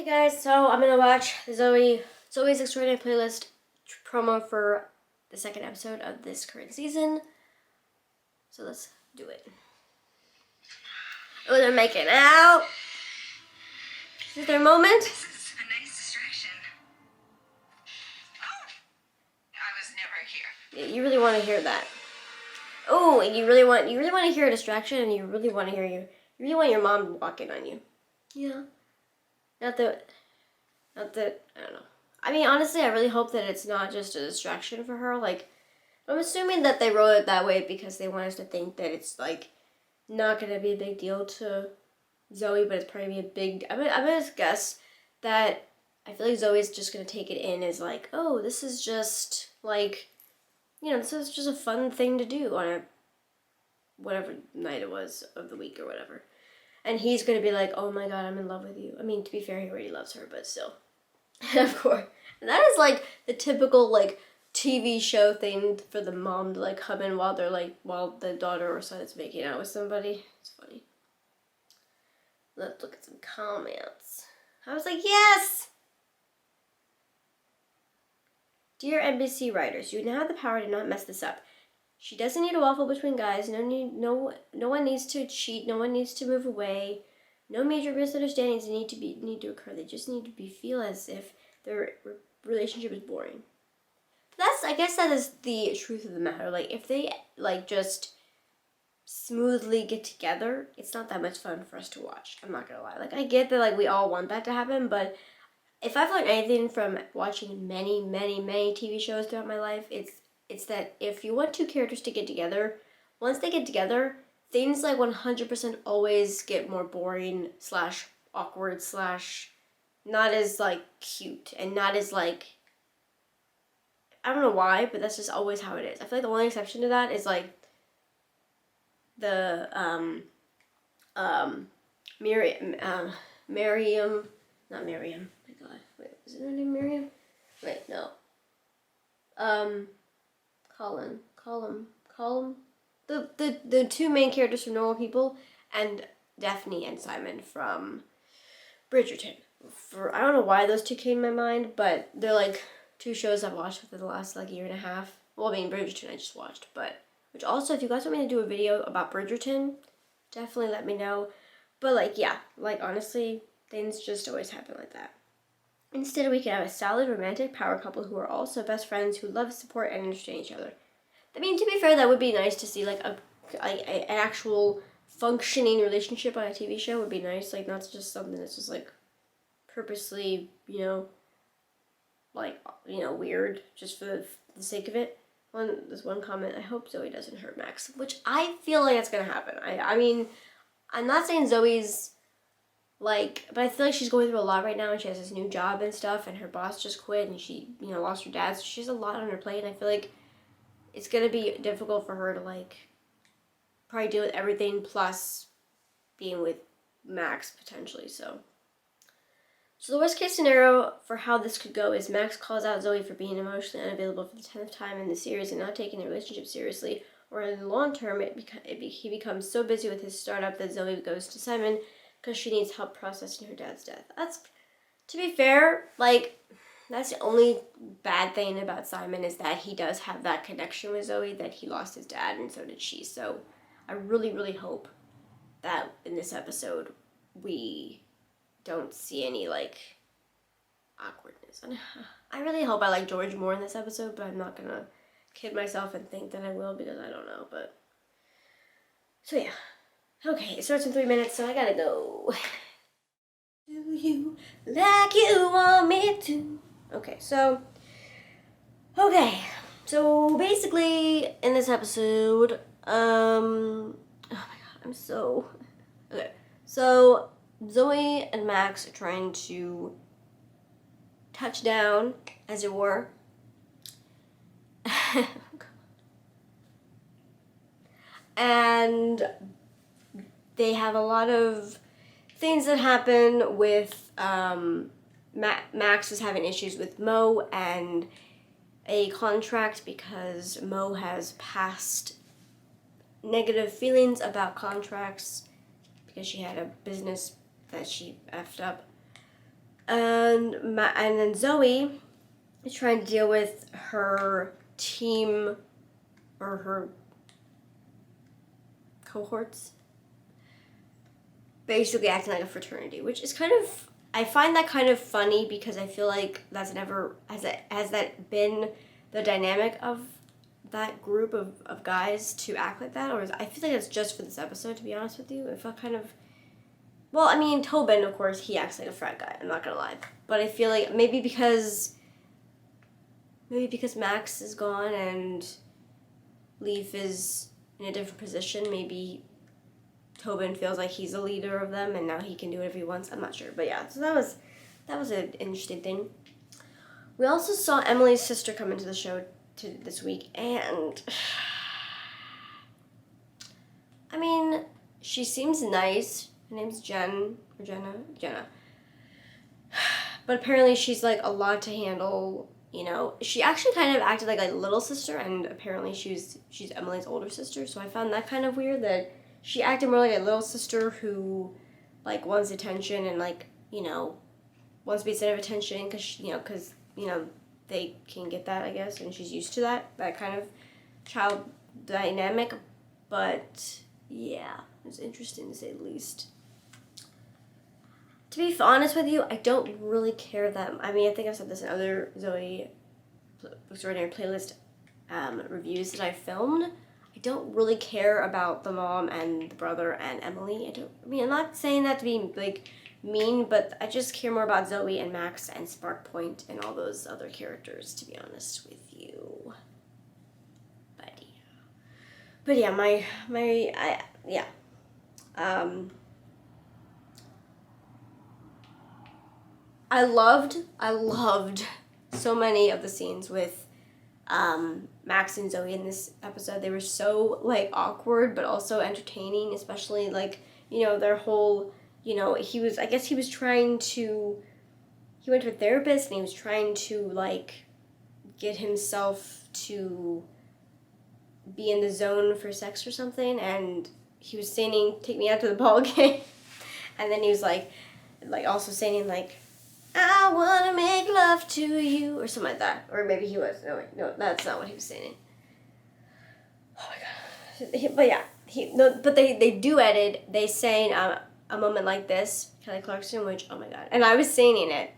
Hey guys, so I'm gonna watch the Zoey's Extraordinary Playlist promo for the second episode of this current season. So let's do it. Oh, they're making out. Is this their moment? This is a nice distraction. Oh, I was never here. Yeah, you really want to hear that. Oh, and you really want to hear a distraction, and you really want your mom to walk in on you. Yeah. Not that, I don't know. I mean, honestly, I really hope that it's not just a distraction for her. Like, I'm assuming that they wrote it that way because they want us to think that it's, like, not going to be a big deal to Zoey, but it's probably a big... I'm gonna guess that I feel like Zoey's just going to take it in as, like, oh, this is just, like, this is just a fun thing to do on a whatever night it was of the week or whatever. And he's going to be like, oh my god, I'm in love with you. I mean, to be fair, he already loves her, but still. Of course. And that is, like, the typical, like, TV show thing for the mom to, like, come in while they're, like, while the daughter or son is making out with somebody. It's funny. Let's look at some comments. I was like, yes! Dear NBC writers, you now have the power to not mess this up. She doesn't need a waffle between guys. No one needs to cheat. No one needs to move away. No major misunderstandings need to occur. They just need to feel as if their relationship is boring. I guess that is the truth of the matter. Like, if they, like, just smoothly get together, it's not that much fun for us to watch. I'm not gonna lie. Like, I get that, like, we all want that to happen, but if I've learned anything from watching many, many, many TV shows throughout my life, it's that if you want two characters to get together, once they get together, things, like, 100% always get more boring / awkward / not as, like, cute and not as, like, I don't know why, but that's just always how it is. I feel like the only exception to that is, like, the Miriam, not Miriam. Oh my god, wait, is it her name Miriam? Wait, no. Colin. The two main characters from Normal People, and Daphne and Simon from Bridgerton. I don't know why those two came to my mind, but they're, like, two shows I've watched within the last, like, year and a half. Well, I mean, Bridgerton I just watched, but... Which also, if you guys want me to do a video about Bridgerton, definitely let me know. But, like, yeah. Like, honestly, things just always happen like that. Instead, we can have a solid, romantic power couple who are also best friends who love, support, and understand each other. I mean, to be fair, that would be nice to see, like, an actual functioning relationship on a TV show would be nice. Like, not just something that's just, like, purposely, weird just for the sake of it. There's one comment, I hope Zoey doesn't hurt Max, which I feel like that's gonna happen. I mean, I'm not saying Zoey's, like, but I feel like she's going through a lot right now, and she has this new job and stuff, and her boss just quit, and she, lost her dad, so she has a lot on her plate, and I feel like it's gonna be difficult for her to, like, probably deal with everything, plus being with Max, potentially, So the worst case scenario for how this could go is Max calls out Zoey for being emotionally unavailable for the 10th time in the series and not taking the relationship seriously, or in the long term, he becomes so busy with his startup that Zoey goes to Simon because she needs help processing her dad's death. That's, to be fair, like, that's the only bad thing about Simon is that he does have that connection with Zoey, that he lost his dad and so did she. So I really, really hope that in this episode we don't see any, like, awkwardness. And I really hope I like George more in this episode, but I'm not gonna kid myself and think that I will because I don't know, but... So yeah. Okay, it starts in 3 minutes, so I gotta go. Do you like you want me to? Okay, so basically in this episode, oh my god, I'm so... Okay, so Zoey and Max are trying to touch down, as it were. And they have a lot of things that happen with Max is having issues with Mo and a contract because Mo has past negative feelings about contracts because she had a business that she effed up. and then Zoey is trying to deal with her team or her cohorts basically acting like a fraternity, which is kind of, I find that kind of funny because I feel like that's never, has that been the dynamic of that group of guys to act like that, or I feel like it's just for this episode, to be honest with you. It felt kind of, well, I mean, Tobin, of course, he acts like a frat guy, I'm not gonna lie, but I feel like maybe because Max is gone and Leaf is in a different position, maybe Tobin feels like he's the leader of them and now he can do whatever he wants. I'm not sure, but yeah, so that was an interesting thing. We also saw Emily's sister come into the show this week, and I mean, she seems nice. Her name's Jenna. But apparently she's like a lot to handle, you know. She actually kind of acted like a little sister, and apparently she's Emily's older sister, so I found that kind of weird that she acted more like a little sister who like wants attention and like, you know, wants to be the center of attention because they can get that, I guess, and she's used to that kind of child dynamic. But yeah, it's interesting to say the least. To be honest with you, I don't really care that. I mean, I think I've said this in other Zoey Extraordinary Playlist reviews that I filmed. I don't really care about the mom and the brother and Emily. I'm not saying that to be like mean, but I just care more about Zoey and Max and Spark Point and all those other characters, to be honest with you. But yeah, I loved so many of the scenes with Max and Zoey in this episode. They were so like awkward but also entertaining, especially like, you know, their whole, you know, he went to a therapist and he was trying to like get himself to be in the zone for sex or something, and he was saying, "Take me out to the ball game," and then he was like also saying like, "I wanna make love to you," or something like that, or maybe he was. No, that's not what he was saying. Oh my god! But yeah, they duetted. They sang "A Moment Like This," Kelly Clarkson, which, oh my god, and I was singing it.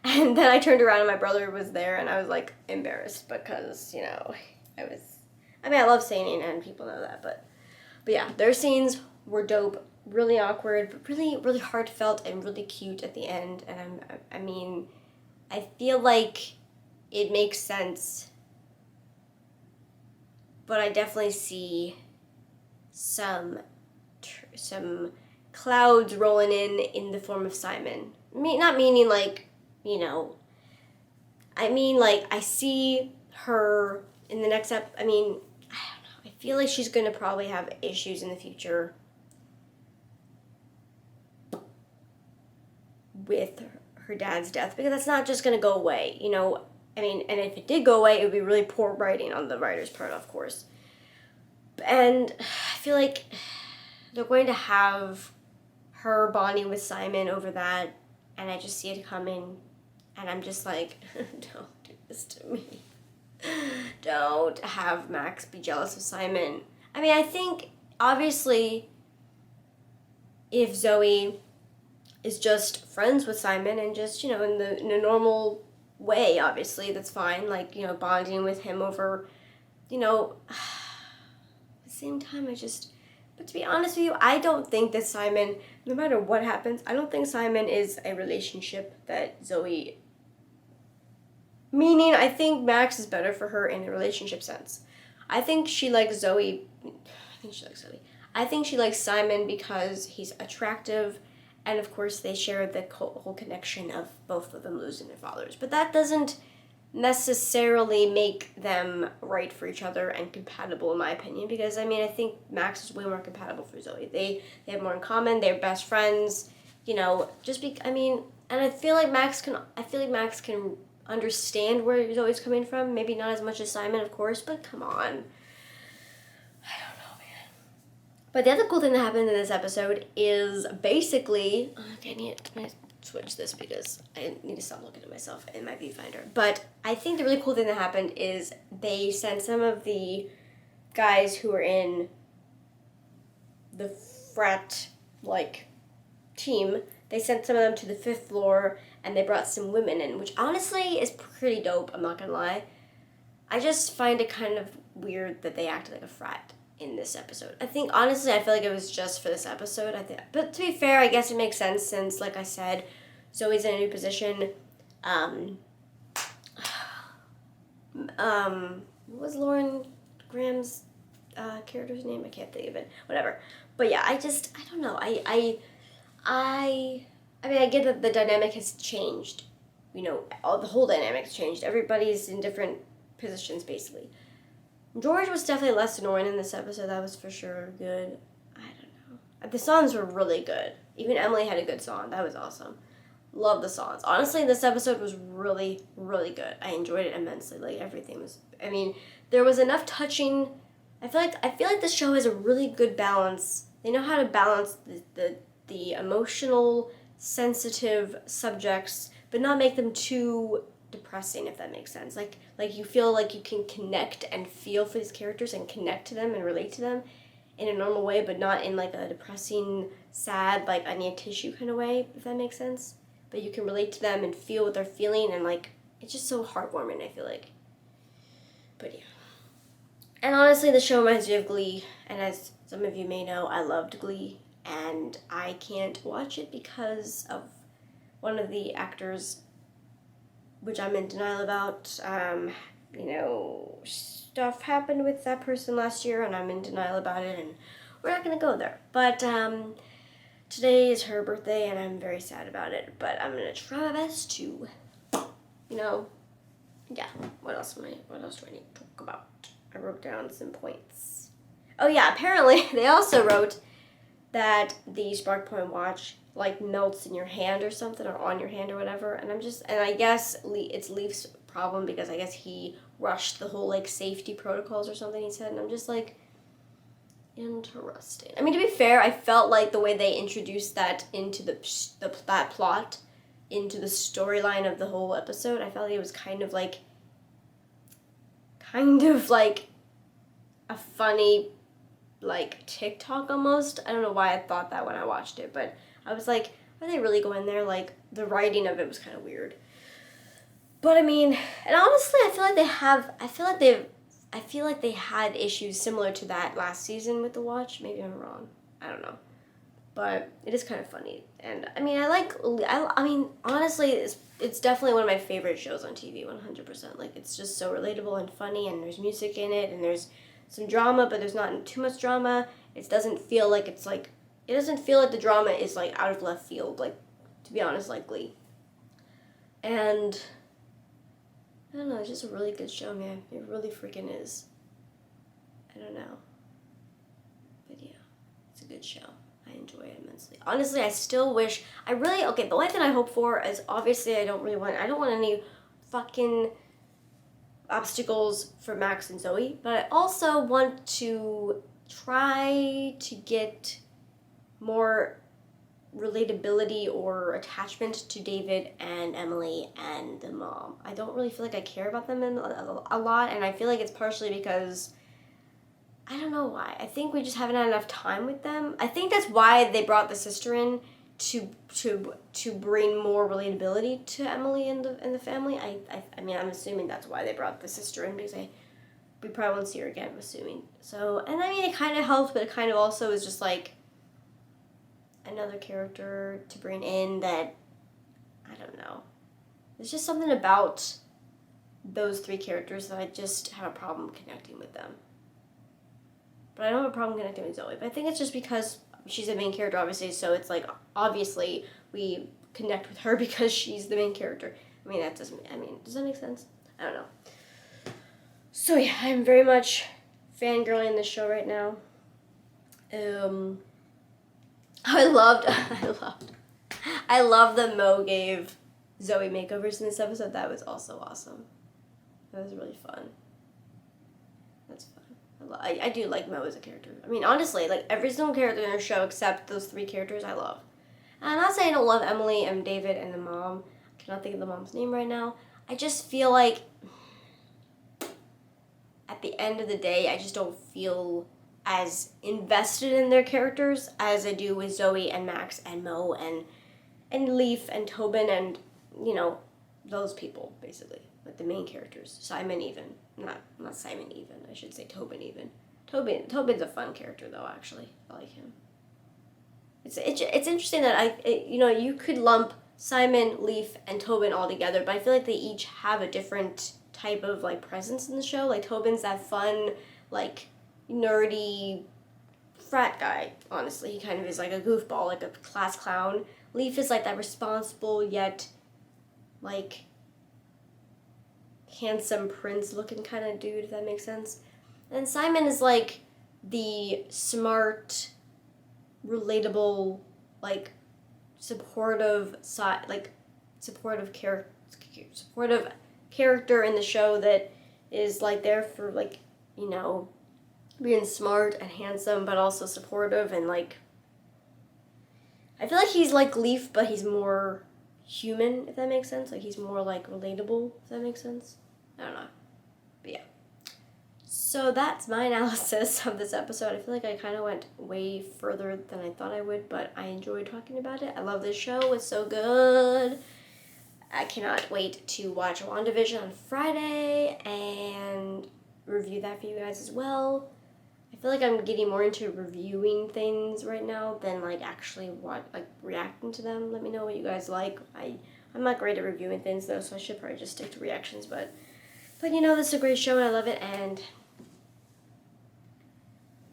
And then I turned around and my brother was there and I was like embarrassed because, you know, I love singing and people know that, but yeah, their scenes were dope, really awkward, but really, really heartfelt and really cute at the end. And I feel like it makes sense, but I definitely see some clouds rolling in the form of Simon. Not meaning like, you know, I mean like I see her in the next I don't know. I feel like she's going to probably have issues in the future with her dad's death, because that's not just going to go away, you know. I mean, and if it did go away, it would be really poor writing on the writer's part, of course. And I feel like they're going to have her bonding with Simon over that, and I just see it coming, and I'm just like, don't do this to me. Don't have Max be jealous of Simon. I mean, I think, obviously, if Zoey is just friends with Simon and just, you know, in a normal way, obviously, that's fine. Like, you know, bonding with him over, you know, at the same time, but to be honest with you, I don't think that Simon, no matter what happens, I don't think Simon is a relationship that Zoey, meaning I think Max is better for her in a relationship sense. I think she likes Zoey. I think she likes Simon because he's attractive, and of course they share the whole connection of both of them losing their fathers. But that doesn't necessarily make them right for each other and compatible, in my opinion, because I mean, I think Max is way more compatible for Zoey. They have more in common. They're best friends, you know. And I feel like Max can understand where Zoey's coming from. Maybe not as much as Simon, of course, but come on. I don't know, man. But the other cool thing that happened in this episode is basically, dang it, my switch this because I need to stop looking at myself in my viewfinder. But I think the really cool thing that happened is they sent some of the guys who were in the frat, like, team, they sent some of them to the 5th floor, and they brought some women in, which honestly is pretty dope, I'm not gonna lie. I just find it kind of weird that they acted like a frat in this episode. I think, honestly, I feel like it was just for this episode. But to be fair, I guess it makes sense since, like I said, Zoe's in a new position. What was Lauren Graham's character's name? I can't think of it. Whatever. But yeah, I don't know. I mean, I get that the dynamic has changed. You know, the whole dynamic's changed. Everybody's in different positions, basically. George was definitely less annoying in this episode. That was for sure good. I don't know. The songs were really good. Even Emily had a good song. That was awesome. Love the songs. Honestly, this episode was really, really good. I enjoyed it immensely. Like, everything was... I mean, there was enough touching... I feel like this show has a really good balance. They know how to balance the emotional, sensitive subjects, but not make them too depressing, if that makes sense. Like you feel like you can connect and feel for these characters and connect to them and relate to them in a normal way, but not in like a depressing, sad, like I need tissue kind of way, if that makes sense. But you can relate to them and feel what they're feeling, and like it's just so heartwarming, I feel like. But yeah. And honestly, the show reminds me of Glee, and as some of you may know, I loved Glee, and I can't watch it because of one of the actors, which I'm in denial about. You know, stuff happened with that person last year, and I'm in denial about it, and we're not going to go there. But today is her birthday, and I'm very sad about it, but I'm going to try my best to, you know, yeah, what else do I need to talk about? I wrote down some points. Oh yeah, apparently they also wrote that the Spark Point watch like melts in your hand or something, or on your hand or whatever, and I guess it's Leaf's problem because I guess he rushed the whole like safety protocols or something he said, and I'm just like, interesting. I mean, to be fair, I felt like the way they introduced that into that plot, into the storyline of the whole episode, I felt like it was kind of like a funny, like, TikTok almost. I don't know why I thought that when I watched it, but I was like, are they really going there? Like, the writing of it was kind of weird. But I mean, and honestly, I feel like they had issues similar to that last season with the watch. Maybe I'm wrong. I don't know. But it is kind of funny. And I mean, I mean, honestly, it's definitely one of my favorite shows on TV, 100%. Like, it's just so relatable and funny, and there's music in it, and there's some drama, but there's not too much drama. It doesn't feel like the drama is, like, out of left field, like, to be honest, like Glee. And I don't know, it's just a really good show, man. It really freaking is. I don't know. But yeah, it's a good show. I enjoy it immensely. Honestly, I still wish, the only thing I hope for is, obviously, I don't want any fucking obstacles for Max and Zoe, but I also want to try to get more relatability or attachment to David and Emily and the mom. I don't really feel like I care about them a lot, and I feel like it's partially because I don't know why. I think we just haven't had enough time with them. I think that's why they brought the sister in to bring more relatability to Emily and the family. I mean, I'm assuming that's why they brought the sister in, because we probably won't see her again, I'm assuming. So, and I mean, it kind of helps, but it kind of also is just like another character to bring in that, I don't know. There's just something about those three characters that I just have a problem connecting with them. But I don't have a problem connecting with Zoe. But I think it's just because she's the main character, obviously, so it's like, obviously, we connect with her because she's the main character. I mean, does that make sense? I don't know. So yeah, I'm very much fangirling this show right now. I love that Mo gave Zoe makeovers in this episode. That was also awesome. That was really fun. That's fun. I do like Mo as a character. I mean, honestly, like, every single character in the show except those three characters I love. I'm not saying I don't love Emily and David and the mom. I cannot think of the mom's name right now. I just feel like at the end of the day, I just don't feel as invested in their characters as I do with Zoey and Max and Mo and Leaf and Tobin and, you know, those people, basically. Like the main characters. Simon even. Not Simon even. I should say Tobin even. Tobin's a fun character, though, actually. I like him. It's interesting that you could lump Simon, Leaf, and Tobin all together, but I feel like they each have a different type of, like, presence in the show. Like, Tobin's that fun, like, nerdy frat guy, honestly. He kind of is like a goofball, like a class clown. Leaf is like that responsible yet, like, handsome prince looking kind of dude, if that makes sense. And Simon is like the smart, relatable, like, supportive character in the show that is like there for, like, you know, being smart and handsome but also supportive, and like I feel like he's like Leaf but he's more human, if that makes sense. Like he's more like relatable, if that makes sense. I don't know. But yeah. So that's my analysis of this episode. I feel like I kind of went way further than I thought I would, but I enjoyed talking about it. I love this show. It's so good. I cannot wait to watch WandaVision on Friday and review that for you guys as well. I feel like I'm getting more into reviewing things right now than like actually reacting to them. Let me know what you guys like. I'm not great at reviewing things though, so I should probably just stick to reactions, but you know, this is a great show and I love it, and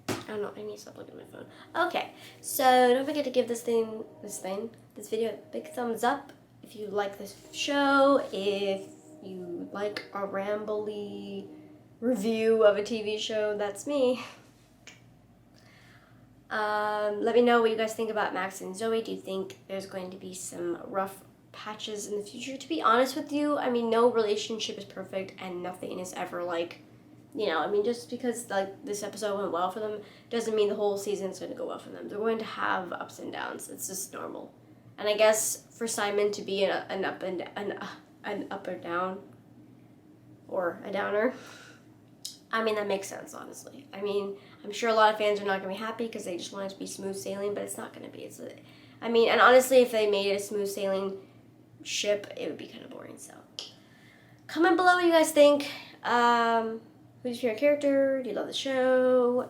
I don't know, I need to stop looking at my phone. Okay, so don't forget to give this video a big thumbs up if you like this show, if you like a rambly review of a TV show. That's me. Let me know what you guys think about Max and Zoey. Do you think there's going to be some rough patches in the future? To be honest with you, I mean, no relationship is perfect and nothing is ever like, you know, I mean, just because like this episode went well for them doesn't mean the whole season's going to go well for them. They're going to have ups and downs. It's just normal. And I guess for Simon to be an up or down, or a downer, I mean, that makes sense, honestly. I mean, I'm sure a lot of fans are not going to be happy because they just want it to be smooth sailing, but it's not going to be. And honestly, if they made it a smooth sailing ship, it would be kind of boring, so. Comment below what you guys think. Who's your favorite character? Do you love the show?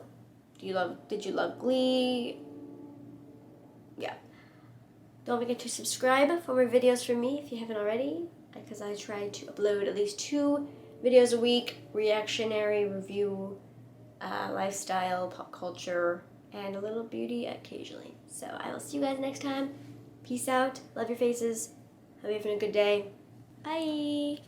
Did you love Glee? Yeah. Don't forget to subscribe for more videos from me if you haven't already, because I try to upload at least 2 videos a week, reactionary, review, lifestyle, pop culture, and a little beauty occasionally. So I will see you guys next time. Peace out. Love your faces. Hope you're having a good day. Bye.